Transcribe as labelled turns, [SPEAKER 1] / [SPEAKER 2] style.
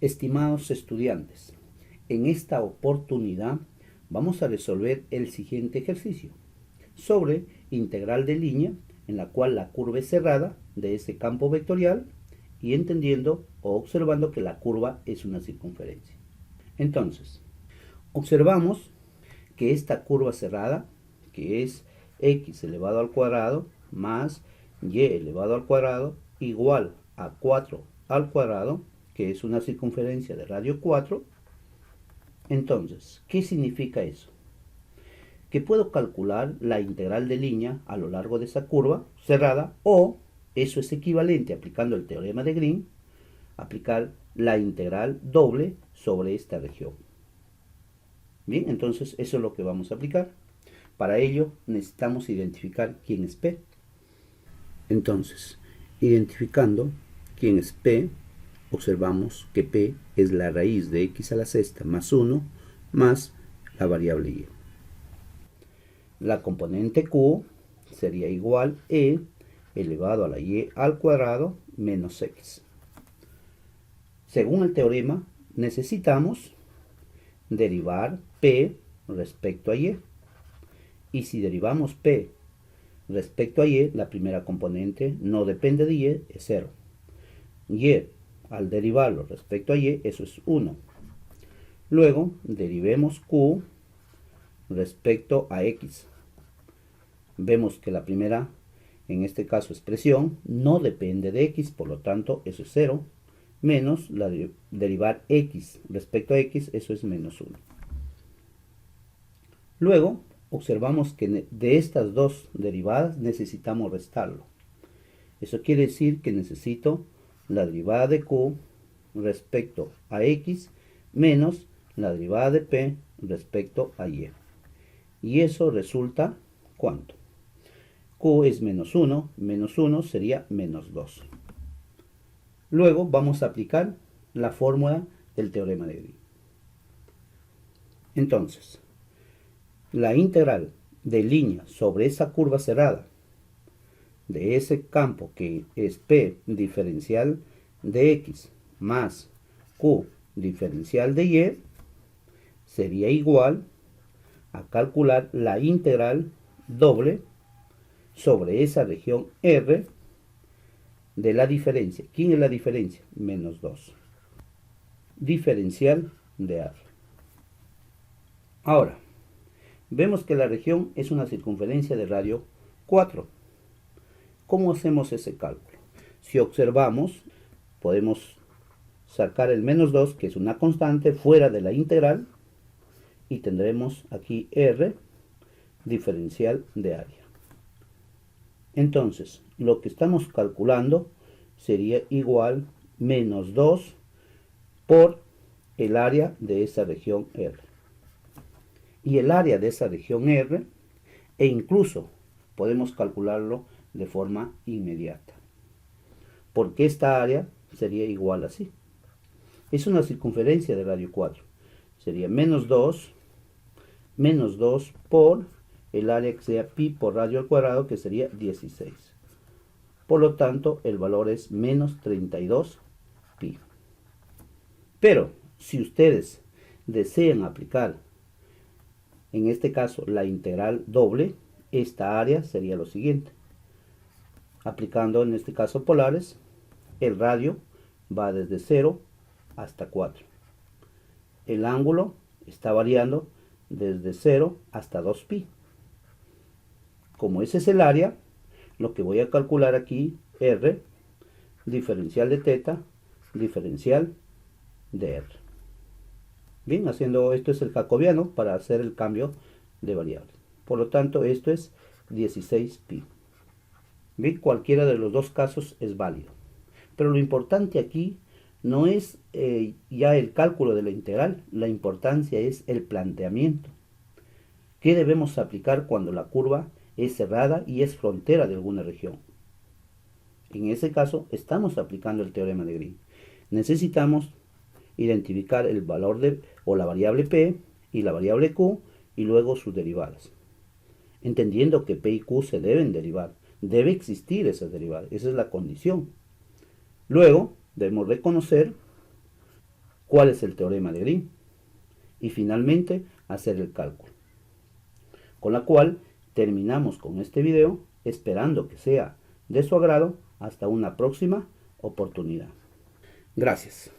[SPEAKER 1] Estimados estudiantes, en esta oportunidad vamos a resolver el siguiente ejercicio sobre integral de línea en la cual la curva es cerrada de ese campo vectorial y entendiendo o observando que la curva es una circunferencia. Entonces, observamos que esta curva cerrada, que es x elevado al cuadrado más y elevado al cuadrado igual a 4 al cuadrado, que es una circunferencia de radio 4. Entonces, ¿qué significa eso? Que puedo calcular la integral de línea a lo largo de esa curva cerrada, o eso es equivalente, aplicando el teorema de Green, aplicar la integral doble sobre esta región. Bien, entonces eso es lo que vamos a aplicar. Para ello necesitamos identificar quién es P. Entonces, identificando quién es P, observamos que P es la raíz de x a la sexta más 1 más la variable y. La componente Q sería igual a e elevado a la y al cuadrado menos x. Según el teorema, necesitamos derivar P respecto a y. Y si derivamos P respecto a y, la primera componente no depende de y, es 0. Y, al derivarlo respecto a y, eso es 1. Luego, derivemos Q respecto a x. Vemos que la primera, en este caso expresión, no depende de x, por lo tanto, eso es 0, menos la derivar x respecto a x, eso es menos 1. Luego, observamos que de estas dos derivadas necesitamos restarlo. Eso quiere decir que necesito la derivada de Q respecto a x menos la derivada de P respecto a y. Y eso resulta, ¿cuánto? Q es menos 1 sería menos 2. Luego vamos a aplicar la fórmula del teorema de Green. Entonces, la integral de línea sobre esa curva cerrada de ese campo que es P diferencial de x más Q diferencial de y sería igual a calcular la integral doble sobre esa región R de la diferencia. ¿Quién es la diferencia? Menos 2. Diferencial de R. Ahora, vemos que la región es una circunferencia de radio 4. ¿Cómo hacemos ese cálculo? Si observamos, podemos sacar el menos 2, que es una constante, fuera de la integral, y tendremos aquí R diferencial de área. Entonces, lo que estamos calculando sería igual menos 2 por el área de esa región R. Y el área de esa región R, e incluso podemos calcularlo de forma inmediata, porque esta área sería igual así. Es una circunferencia de radio 4. Sería menos 2 por el área que sea pi por radio al cuadrado, que sería 16. Por lo tanto, el valor es menos 32 pi. Pero, si ustedes desean aplicar, en este caso, la integral doble, esta área sería lo siguiente. Aplicando, en este caso, polares, el radio va desde 0 hasta 4. El ángulo está variando desde 0 hasta 2pi. Como ese es el área, lo que voy a calcular aquí, R, diferencial de teta, diferencial de R. Bien, haciendo esto es el jacobiano para hacer el cambio de variable. Por lo tanto, esto es 16pi. Bien, cualquiera de los dos casos es válido. Pero lo importante aquí no es ya el cálculo de la integral, la importancia es el planteamiento. ¿Qué debemos aplicar cuando la curva es cerrada y es frontera de alguna región? En ese caso, estamos aplicando el teorema de Green. Necesitamos identificar el valor o la variable P y la variable Q y luego sus derivadas. Entendiendo que P y Q se deben derivar. Debe existir esa derivada. Esa es la condición. Luego, debemos reconocer cuál es el teorema de Green y finalmente hacer el cálculo. Con la cual terminamos con este video, esperando que sea de su agrado. Hasta una próxima oportunidad. Gracias.